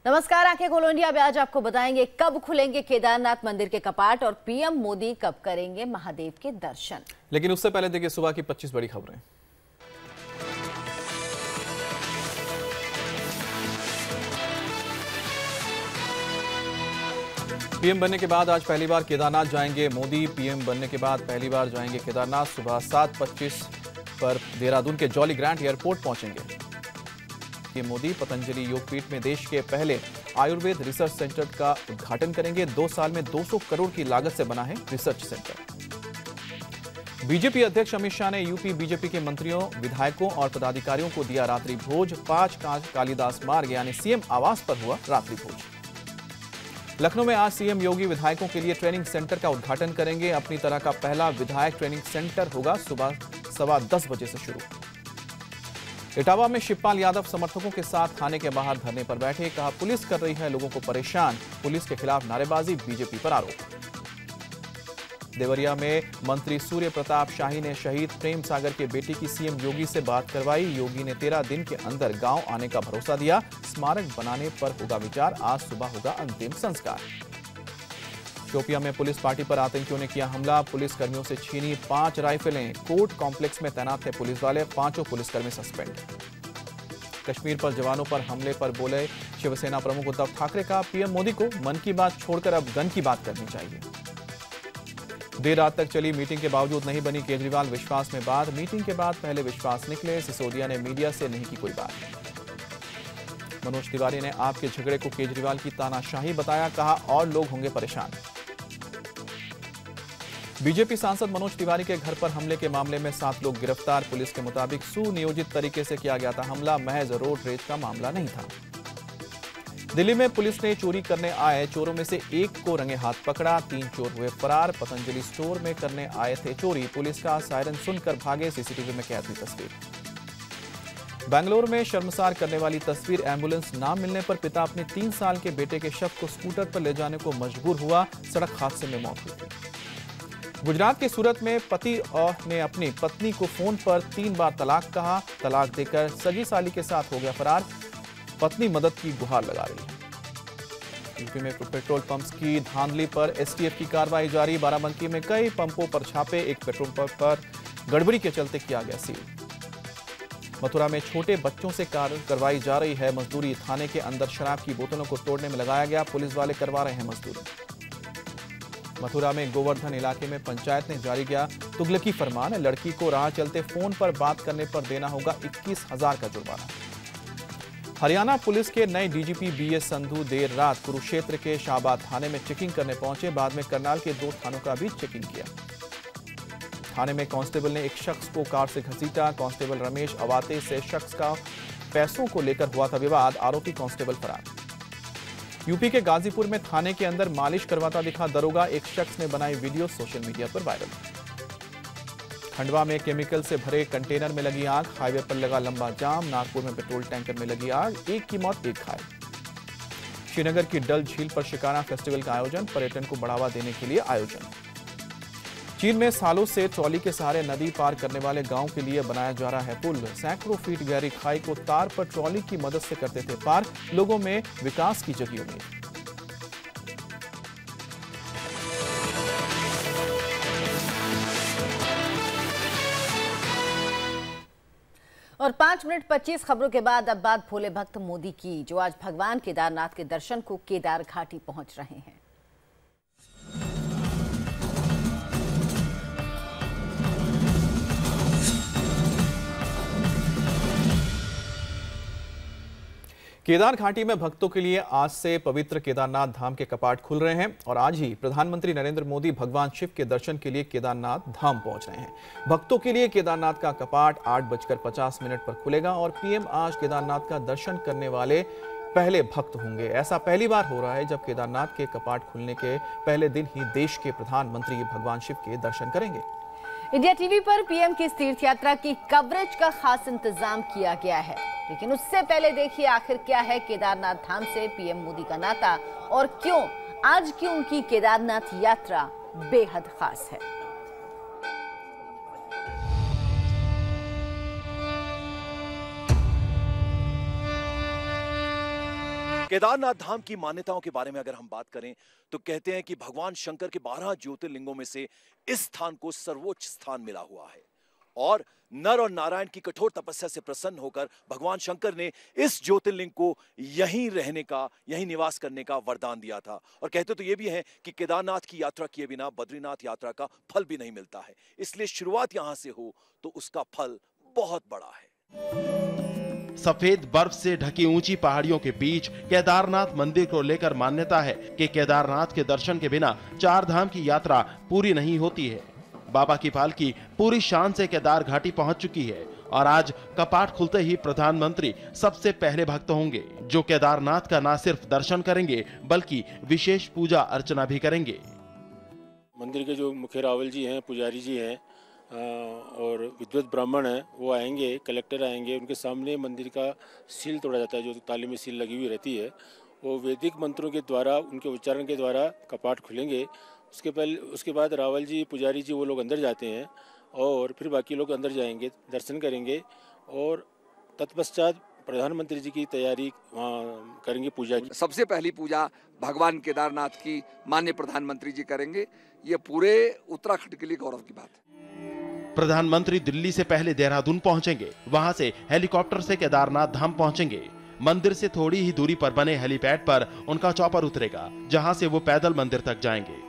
नमस्कार, आंखें खोलो इंडिया में आज आपको बताएंगे कब खुलेंगे केदारनाथ मंदिर के कपाट और पीएम मोदी कब करेंगे महादेव के दर्शन। लेकिन उससे पहले देखिए सुबह की 25 बड़ी खबरें। पीएम बनने के बाद आज पहली बार केदारनाथ जाएंगे मोदी। पीएम बनने के बाद पहली बार जाएंगे केदारनाथ। सुबह 7:25 पर देहरादून के जॉली ग्रांट एयरपोर्ट पहुंचेंगे पीएम मोदी। पतंजलि योगपीठ में देश के पहले आयुर्वेद रिसर्च सेंटर का उद्घाटन करेंगे। 2 साल में 200 करोड़ की लागत से बना है रिसर्च सेंटर। बीजेपी अध्यक्ष अमित शाह ने यूपी बीजेपी के मंत्रियों, विधायकों और पदाधिकारियों को दिया रात्रि भोज। 5 कालिदास मार्ग यानी सीएम आवास पर हुआ रात्रि भोज। लखनऊ में आज सीएम योगी विधायकों के लिए ट्रेनिंग सेंटर का उद्घाटन करेंगे। अपनी तरह का पहला विधायक ट्रेनिंग सेंटर होगा। सुबह 10:15 बजे से शुरू। इटावा में शिवपाल यादव समर्थकों के साथ थाने के बाहर धरने पर बैठे। कहा, पुलिस कर रही है लोगों को परेशान। पुलिस के खिलाफ नारेबाजी, बीजेपी पर आरोप। देवरिया में मंत्री सूर्य प्रताप शाही ने शहीद प्रेम सागर के बेटे की सीएम योगी से बात करवाई। योगी ने 13 दिन के अंदर गांव आने का भरोसा दिया। स्मारक बनाने पर होगा विचार। आज सुबह होगा अंतिम संस्कार। शोपियां में पुलिस पार्टी पर आतंकियों ने किया हमला। पुलिस कर्मियों से छीनी 5 राइफलें। कोर्ट कॉम्प्लेक्स में तैनात थे पुलिस वाले। 5 पुलिसकर्मी सस्पेंड। कश्मीर पर जवानों पर हमले पर बोले शिवसेना प्रमुख उद्धव ठाकरे का, पीएम मोदी को मन की बात छोड़कर अब गन की बात करनी चाहिए। देर रात तक चली मीटिंग के बावजूद नहीं बनी केजरीवाल विश्वास में बात। मीटिंग के बाद पहले विश्वास निकले। सिसोदिया ने मीडिया से नहीं की कोई बात। मनोज तिवारी ने आपके झगड़े को केजरीवाल की तानाशाही बताया। कहा, और लोग होंगे परेशान। बीजेपी सांसद मनोज तिवारी के घर पर हमले के मामले में 7 लोग गिरफ्तार। पुलिस के मुताबिक सुनियोजित तरीके से किया गया था हमला। महज रोड रेज का मामला नहीं था। दिल्ली में पुलिस ने चोरी करने आए चोरों में से एक को रंगे हाथ पकड़ा। 3 चोर हुए फरार। पतंजलि स्टोर में करने आए थे चोरी। पुलिस का सायरन सुनकर भागे। सीसीटीवी में कैद हुई तस्वीर। बेंगलुरु में शर्मसार करने वाली तस्वीर। एम्बुलेंस ना मिलने पर पिता अपने 3 साल के बेटे के शव को स्कूटर पर ले जाने को मजबूर हुआ। सड़क हादसे में मौत हुई। गुजरात के सूरत में पति ने अपनी पत्नी को फोन पर 3 बार तलाक कहा। तलाक देकर सगी साली के साथ हो गया फरार। पत्नी मदद की गुहार लगा रही है। यूपी में पेट्रोल पंप्स की धांधली पर एसटीएफ की कार्रवाई जारी। बाराबंकी में कई पंपों पर छापे। एक पेट्रोल पंप पर गड़बड़ी के चलते किया गया सील। मथुरा में छोटे बच्चों से करवाई जा रही है मजदूरी। थाने के अंदर शराब की बोतलों को तोड़ने में लगाया गया। पुलिस वाले करवा रहे हैं मजदूरी। मथुरा में गोवर्धन इलाके में पंचायत ने जारी किया तुगलकी फरमान। लड़की को राह चलते फोन पर बात करने पर देना होगा 21,000 का जुर्माना। हरियाणा पुलिस के नए डीजीपी बीएस संधू देर रात कुरुक्षेत्र के शाहबाद थाने में चेकिंग करने पहुंचे। बाद में करनाल के 2 थानों का भी चेकिंग किया। थाने में कांस्टेबल ने एक शख्स को कार से घसीटा। कांस्टेबल रमेश अवाते से शख्स का पैसों को लेकर हुआ था विवाद। आरोपी कांस्टेबल फरार। यूपी के गाजीपुर में थाने के अंदर मालिश करवाता दिखा दरोगा। एक शख्स ने बनाई वीडियो सोशल मीडिया पर वायरल। खंडवा में केमिकल से भरे कंटेनर में लगी आग। हाईवे पर लगा लंबा जाम। नागपुर में पेट्रोल टैंकर में लगी आग। एक की मौत, एक घायल। श्रीनगर की डल झील पर शिकारा फेस्टिवल का आयोजन। पर्यटन को बढ़ावा देने के लिए आयोजन। चीन में सालों से ट्रॉली के सहारे नदी पार करने वाले गांव के लिए बनाया जा रहा है पुल। सैकड़ों फीट गहरी खाई को तार पर ट्रॉली की मदद से करते थे पार। लोगों में विकास की जगी उम्मीद। और 5 मिनट 25 खबरों के बाद अब बात भोले भक्त मोदी की, जो आज भगवान केदारनाथ के दर्शन को केदार घाटी पहुंच रहे हैं। केदार घाटी में भक्तों के लिए आज से पवित्र केदारनाथ धाम के कपाट खुल रहे हैं और आज ही प्रधानमंत्री नरेंद्र मोदी भगवान शिव के दर्शन के लिए केदारनाथ धाम पहुंच रहे हैं। भक्तों के लिए केदारनाथ का कपाट 8:50 पर खुलेगा और पीएम आज केदारनाथ का दर्शन करने वाले पहले भक्त होंगे। ऐसा पहली बार हो रहा है जब केदारनाथ के कपाट खुलने के पहले दिन ही देश के प्रधानमंत्री भगवान शिव के दर्शन करेंगे। इंडिया टीवी पर पीएम की इस तीर्थ यात्रा की कवरेज का खास इंतजाम किया गया है। लेकिन उससे पहले देखिए आखिर क्या है केदारनाथ धाम से पीएम मोदी का नाता और क्यों आज की उनकी केदारनाथ यात्रा बेहद खास है। केदारनाथ धाम की मान्यताओं के बारे में अगर हम बात करें तो कहते हैं कि भगवान शंकर के 12 ज्योतिर्लिंगों में से इस स्थान को सर्वोच्च स्थान मिला हुआ है और नर और नारायण की कठोर तपस्या से प्रसन्न होकर भगवान शंकर ने इस ज्योतिर्लिंग को यहीं रहने का, यहीं निवास करने का वरदान दिया था। और कहते तो ये भी है कि केदारनाथ की यात्रा किए बिना बद्रीनाथ यात्रा का फल भी नहीं मिलता है, इसलिए शुरुआत यहां से हो तो उसका फल बहुत बड़ा है। सफेद बर्फ से ढकी ऊंची पहाड़ियों के बीच केदारनाथ मंदिर को लेकर मान्यता है कि केदारनाथ के दर्शन के बिना 4 धाम की यात्रा पूरी नहीं होती है। बाबा की पालकी पूरी शान से केदार घाटी पहुंच चुकी है और आज कपाट खुलते ही प्रधानमंत्री सबसे पहले भक्त होंगे जो केदारनाथ का न सिर्फ दर्शन करेंगे बल्कि विशेष पूजा अर्चना भी करेंगे। मंदिर के जो मुख्य रावल जी हैं, पुजारी जी हैं और विद्वत ब्राह्मण हैं, वो आएंगे, कलेक्टर आएंगे, उनके सामने मंदिर का सील तोड़ा जाता है, जो ताले में सील लगी हुई रहती है। वो वैदिक मंत्रों के द्वारा, उनके उच्चारण के द्वारा कपाट खुलेंगे। उसके बाद रावल जी, पुजारी जी, वो लोग अंदर जाते हैं और फिर बाकी लोग अंदर जाएंगे, दर्शन करेंगे और तत्पश्चात प्रधानमंत्री जी की तैयारी करेंगे पूजा की। सबसे पहली पूजा भगवान केदारनाथ की माननीय प्रधानमंत्री जी करेंगे। ये पूरे उत्तराखंड के लिए गौरव की बात है। प्रधानमंत्री दिल्ली से पहले देहरादून पहुंचेंगे, वहां से हेलीकॉप्टर से केदारनाथ धाम पहुंचेंगे। मंदिर से थोड़ी ही दूरी पर बने हेलीपैड पर उनका चॉपर उतरेगा, जहां से वो पैदल मंदिर तक जाएंगे।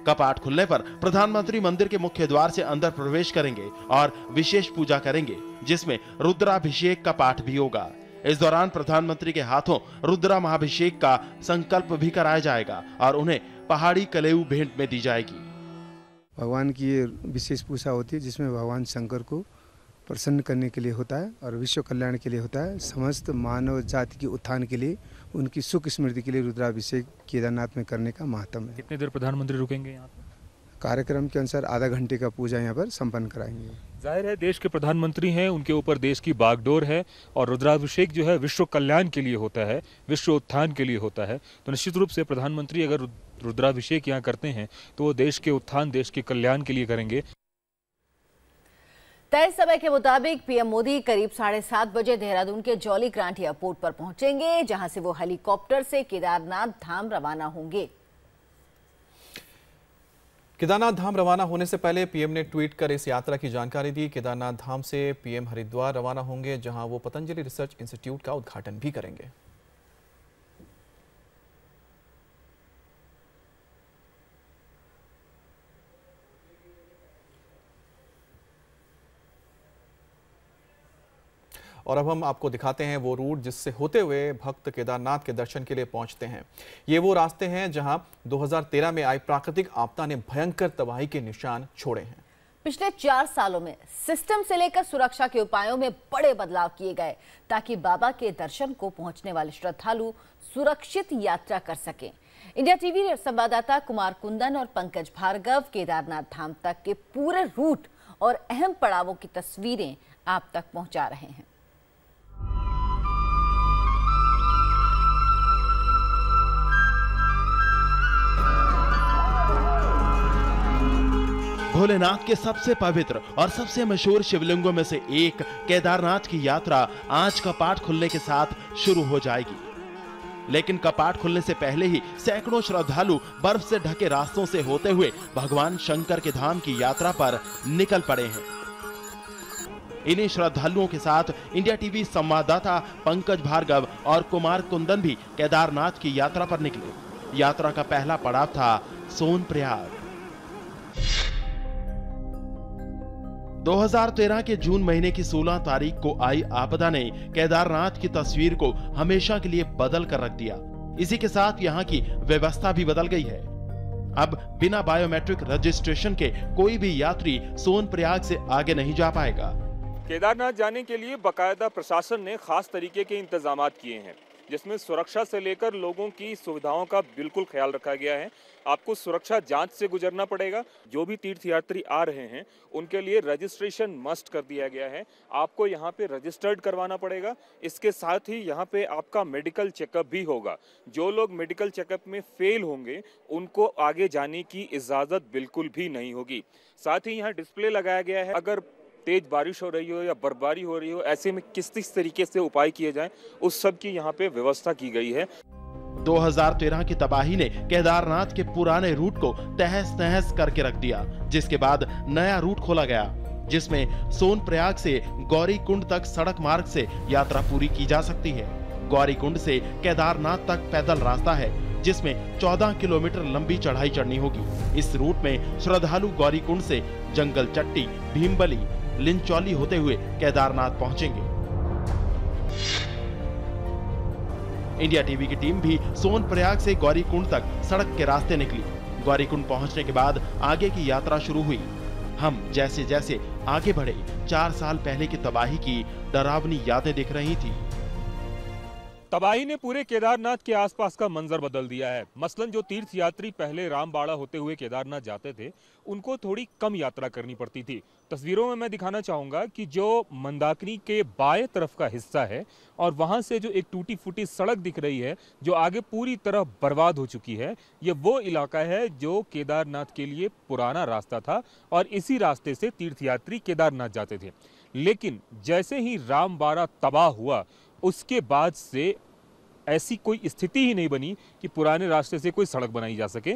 कपाट खुलने पर प्रधानमंत्री मंदिर के मुख्य द्वार से अंदर प्रवेश करेंगे और विशेष पूजा करेंगे, जिसमें रुद्राभिषेक का पाठ भी होगा। इस दौरान प्रधानमंत्री के हाथों रुद्रा महाभिषेक का संकल्प भी कराया जाएगा और उन्हें पहाड़ी कलेऊ भेंट में दी जाएगी। भगवान की ये विशेष पूजा होती है जिसमें भगवान शंकर को प्रसन्न करने के लिए होता है और विश्व कल्याण के लिए होता है। समस्त मानव जाति के उत्थान के लिए, उनकी सुख स्मृति के लिए रुद्राभिषेक केदारनाथ में करने का महत्व है। कितनी देर प्रधानमंत्री रुकेंगे यहाँ पर? कार्यक्रम के अनुसार आधा घंटे का पूजा यहाँ पर संपन्न कराएंगे। जाहिर है देश के प्रधानमंत्री हैं, उनके ऊपर देश की बागडोर है और रुद्राभिषेक जो है विश्व कल्याण के लिए होता है, विश्व उत्थान के लिए होता है। तो निश्चित रूप से प्रधानमंत्री अगर रुद्राभिषेक यहाँ करते हैं तो वो देश के उत्थान, देश के कल्याण के लिए करेंगे। तय समय के मुताबिक पीएम मोदी करीब 7:30 बजे देहरादून के जॉली ग्रांट एयरपोर्ट पर पहुंचेंगे, जहां से वो हेलीकॉप्टर से केदारनाथ धाम रवाना होंगे। केदारनाथ धाम रवाना होने से पहले पीएम ने ट्वीट कर इस यात्रा की जानकारी दी। केदारनाथ धाम से पीएम हरिद्वार रवाना होंगे, जहां वो पतंजलि रिसर्च इंस्टीट्यूट का उद्घाटन भी करेंगे। और अब हम आपको दिखाते हैं वो रूट जिससे होते हुए भक्त केदारनाथ के दर्शन के लिए पहुंचते हैं। ये वो रास्ते हैं जहां 2013 में आई प्राकृतिक आपदा ने भयंकर तबाही के निशान छोड़े हैं। पिछले 4 सालों में सिस्टम से लेकर सुरक्षा के उपायों में बड़े बदलाव किए गए ताकि बाबा के दर्शन को पहुंचने वाले श्रद्धालु सुरक्षित यात्रा कर सकें। इंडिया टीवी संवाददाता कुमार कुंदन और पंकज भार्गव केदारनाथ धाम तक के पूरे रूट और अहम पड़ावों की तस्वीरें आप तक पहुंचा रहे हैं। भोलेनाथ के सबसे पवित्र और सबसे मशहूर शिवलिंगों में से एक केदारनाथ की यात्रा आज कपाट खुलने के साथ शुरू हो जाएगी। लेकिन कपाट खुलने से पहले ही सैकड़ों श्रद्धालु बर्फ से ढके रास्तों से होते हुए भगवान शंकर के धाम की यात्रा पर निकल पड़े हैं। इन्हीं श्रद्धालुओं के साथ इंडिया टीवी संवाददाता पंकज भार्गव और कुमार कुंदन भी केदारनाथ की यात्रा पर निकले। यात्रा का पहला पड़ाव था सोनप्रयाग। 2013 के जून महीने की 16 तारीख को आई आपदा ने केदारनाथ की तस्वीर को हमेशा के लिए बदल कर रख दिया। इसी के साथ यहाँ की व्यवस्था भी बदल गई है। अब बिना बायोमेट्रिक रजिस्ट्रेशन के कोई भी यात्री सोनप्रयाग से आगे नहीं जा पाएगा। केदारनाथ जाने के लिए बाकायदा प्रशासन ने खास तरीके के इंतजाम किए हैं, जिसमें सुरक्षा से लेकर लोगों की सुविधाओं का बिल्कुल ख्याल रखा गया है। आपको सुरक्षा जांच से गुजरना पड़ेगा। जो भी तीर्थयात्री आ रहे हैं उनके लिए रजिस्ट्रेशन मस्ट कर दिया गया है। आपको यहाँ पे रजिस्टर्ड करवाना पड़ेगा। इसके साथ ही यहाँ पे आपका मेडिकल चेकअप भी होगा। जो लोग मेडिकल चेकअप में फेल होंगे उनको आगे जाने की इजाज़त बिल्कुल भी नहीं होगी। साथ ही यहाँ डिस्प्ले लगाया गया है, अगर तेज बारिश हो रही हो या बर्फबारी हो रही हो, ऐसे में किस तरीके से उपाय किए जाएं, उस सब की यहाँ पे व्यवस्था की गई है। 2013 की तबाही ने केदारनाथ के पुराने रूट को तहस नहस करके रख दिया, जिसके बाद नया रूट खोला गया, जिसमें सोनप्रयाग से गौरीकुंड तक सड़क मार्ग से यात्रा पूरी की जा सकती है। गौरीकुंड से केदारनाथ तक पैदल रास्ता है, जिसमें 14 किलोमीटर लंबी चढ़ाई चढ़नी होगी। इस रूट में श्रद्धालु गौरीकुंड से जंगल चट्टी, भीमबली, लिंचौली होते हुए केदारनाथ पहुंचेंगे। इंडिया टीवी की टीम भी सोनप्रयाग से गौरीकुंड तक सड़क के रास्ते निकली। गौरीकुंड पहुंचने के बाद आगे की यात्रा शुरू हुई। हम जैसे जैसे आगे बढ़े, 4 साल पहले की तबाही की डरावनी यादें दिख रही थी। तबाही ने पूरे केदारनाथ के आसपास का मंजर बदल दिया है। मसलन जो तीर्थयात्री पहले रामबाड़ा होते हुए केदारनाथ जाते थे, उनको थोड़ी कम यात्रा करनी पड़ती थी। तस्वीरों में मैं दिखाना चाहूँगा कि जो मंदाकिनी के बाएं तरफ का हिस्सा है और वहाँ से जो एक टूटी फूटी सड़क दिख रही है, जो आगे पूरी तरह बर्बाद हो चुकी है, ये वो इलाका है जो केदारनाथ के लिए पुराना रास्ता था और इसी रास्ते से तीर्थयात्री केदारनाथ जाते थे। लेकिन जैसे ही रामबाड़ा तबाह हुआ, उसके बाद से ऐसी कोई स्थिति ही नहीं बनी कि पुराने रास्ते से कोई सड़क बनाई जा सके।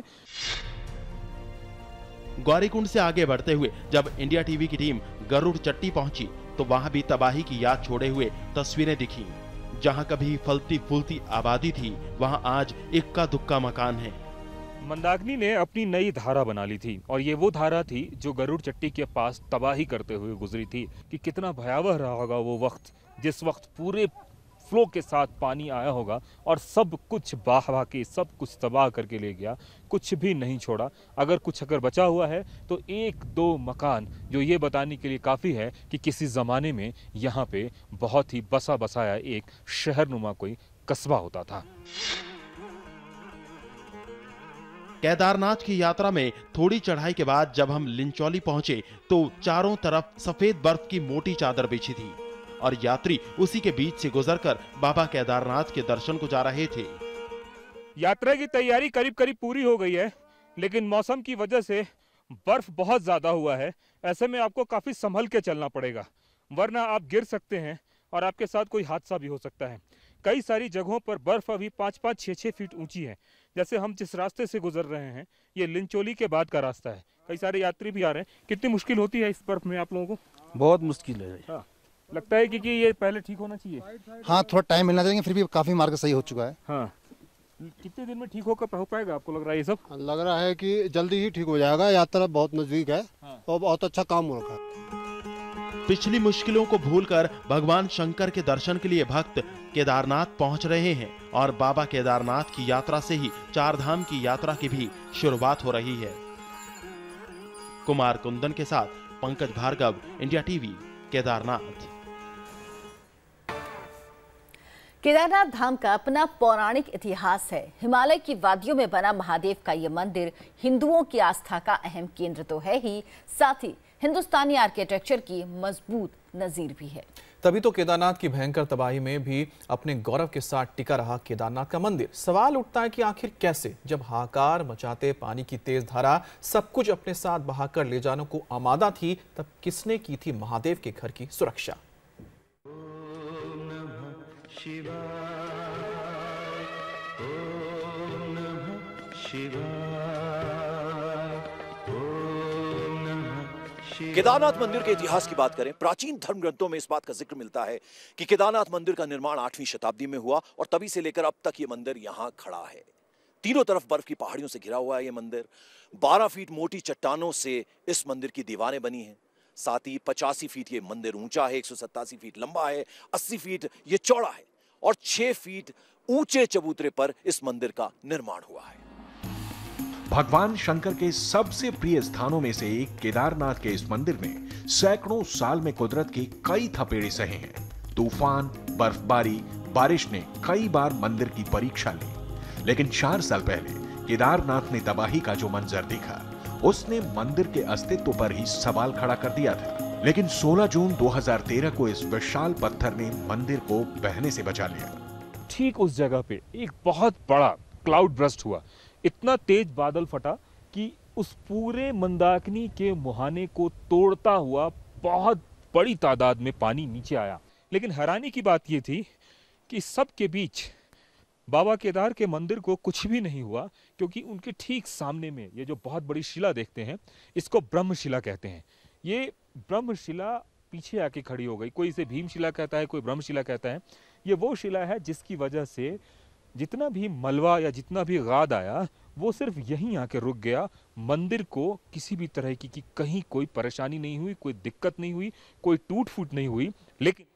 गौरीकुंड से आगे बढ़ते हुए जब इंडिया टीवी की टीम गरुड़ चट्टी पहुंची, तो वहां भी तबाही की याद छोड़े हुए तस्वीरें दिखी। जहां कभी फलती फूलती आबादी थी, वहां आज इक्का दुक्का मकान है। मंदाकिनी ने अपनी नई धारा बना ली थी और ये वो धारा थी जो गरुड़ चट्टी के पास तबाही करते हुए गुजरी थी। कि कितना भयावह रहा होगा वो वक्त, जिस वक्त पूरे फ्लो के साथ पानी आया होगा और सब कुछ बहा के सब कुछ तबाह करके ले गया, कुछ भी नहीं छोड़ा। अगर बचा हुआ है तो 1-2 मकान, जो ये बताने के लिए काफ़ी है कि किसी ज़माने में यहाँ पे बहुत ही बसा बसाया एक शहरनुमा कोई कस्बा होता था। केदारनाथ की यात्रा में थोड़ी चढ़ाई के बाद जब हम लिंचौली पहुंचे, तो चारों तरफ सफेद बर्फ की मोटी चादर बिछी थी और यात्री उसी के बीच से गुजरकर बाबा केदारनाथ के दर्शन को जा रहे थे। यात्रा की तैयारी करीब करीब पूरी हो गई है, लेकिन मौसम की वजह से बर्फ बहुत ज्यादा हुआ है। ऐसे में आपको काफी संभल के चलना पड़ेगा, वरना आप गिर सकते हैं और आपके साथ कोई हादसा भी हो सकता है। कई सारी जगहों पर बर्फ अभी 5-5, 6-6 फीट ऊंची है। जैसे हम जिस रास्ते से गुजर रहे हैं, ये लिंचौली के बाद का रास्ता है। कई सारे यात्री भी आ रहे हैं। कितनी मुश्किल होती है इस बर्फ में आप लोगों को? बहुत मुश्किल है। हाँ, लगता है कि ये पहले ठीक होना चाहिए। हाँ, थोड़ा टाइम मिलना चाहिए, फिर भी काफी मार्ग सही हो चुका है। हाँ, कितने दिन में ठीक हो पाएगा आपको लग रहा है ये सब? लग रहा है कि जल्दी ही ठीक हो जाएगा। यात्रा बहुत नजदीक है और बहुत अच्छा काम हो रखा है। पिछली मुश्किलों को भूलकर भगवान शंकर के दर्शन के लिए भक्त केदारनाथ पहुंच रहे हैं और बाबा केदारनाथ की यात्रा से ही 4 धाम की यात्रा की भी शुरुआत हो रही है। कुमार कुंदन के साथ पंकज भार्गव, इंडिया टीवी, केदारनाथ। केदारनाथ धाम का अपना पौराणिक इतिहास है। हिमालय की वादियों में बना महादेव का ये मंदिर हिंदुओं की आस्था का अहम केंद्र तो है ही, साथ ही हिंदुस्तानी आर्किटेक्चर की मजबूत नजीर भी है। तभी तो केदारनाथ की भयंकर तबाही में भी अपने गौरव के साथ टिका रहा केदारनाथ का मंदिर। सवाल उठता है कि आखिर कैसे, जब हाहाकार मचाते पानी की तेज धारा सब कुछ अपने साथ बहाकर ले जाने को आमादा थी, तब किसने की थी महादेव के घर की सुरक्षा? केदारनाथ मंदिर के इतिहास की बात करें, प्राचीन धर्म ग्रंथों में इस बात का जिक्र मिलता है कि केदारनाथ मंदिर का निर्माण 8वीं शताब्दी में हुआ और तभी से लेकर अब तक ये मंदिर यहां खड़ा है। तीनों तरफ बर्फ की पहाड़ियों से घिरा हुआ है ये मंदिर। 12 फीट मोटी चट्टानों से इस मंदिर की दीवारें बनी हैं। साथ ही 85 फीट ये मंदिर ऊंचा है, 187 फीट लंबा है, 80 फीट ये चौड़ा है और 6 फीट ऊंचे चबूतरे पर इस मंदिर का निर्माण हुआ है। भगवान शंकर के सबसे प्रिय स्थानों में से एक केदारनाथ के इस मंदिर में सैकड़ों साल में कुदरत के कई थपेड़े सहे हैं। तूफान, बर्फबारी, बारिश ने कई बार मंदिर की परीक्षा ली, लेकिन 4 साल पहले केदारनाथ ने तबाही का जो मंजर देखा, उसने मंदिर के अस्तित्व पर ही सवाल खड़ा कर दिया था। लेकिन 16 जून 2013 को इस विशाल पत्थर ने मंदिर को बहने से बचा लिया। ठीक उस जगह पे एक बहुत बड़ा क्लाउड ब्रस्ट हुआ। इतना तेज बादल फटा कि उस पूरे मंदाकिनी के मुहाने को तोड़ता हुआ बहुत बड़ी तादाद में पानी नीचे आया। लेकिन हैरानी की बात ये थी कि सब के बीच बाबा केदार के मंदिर को कुछ भी नहीं हुआ, क्योंकि उनके ठीक सामने में ये जो बहुत बड़ी शिला देखते हैं, इसको ब्रह्मशिला कहते हैं। ये ब्रह्मशिला पीछे आके खड़ी हो गई। कोई इसे भीमशिला कहता है, कोई ब्रह्मशिला कहता है। ये वो शिला है जिसकी वजह से जितना भी मलबा या जितना भी गाद आया वो सिर्फ यहीं आके रुक गया। मंदिर को किसी भी तरह की कहीं कोई परेशानी नहीं हुई, कोई दिक्कत नहीं हुई, कोई टूट फूट नहीं हुई। लेकिन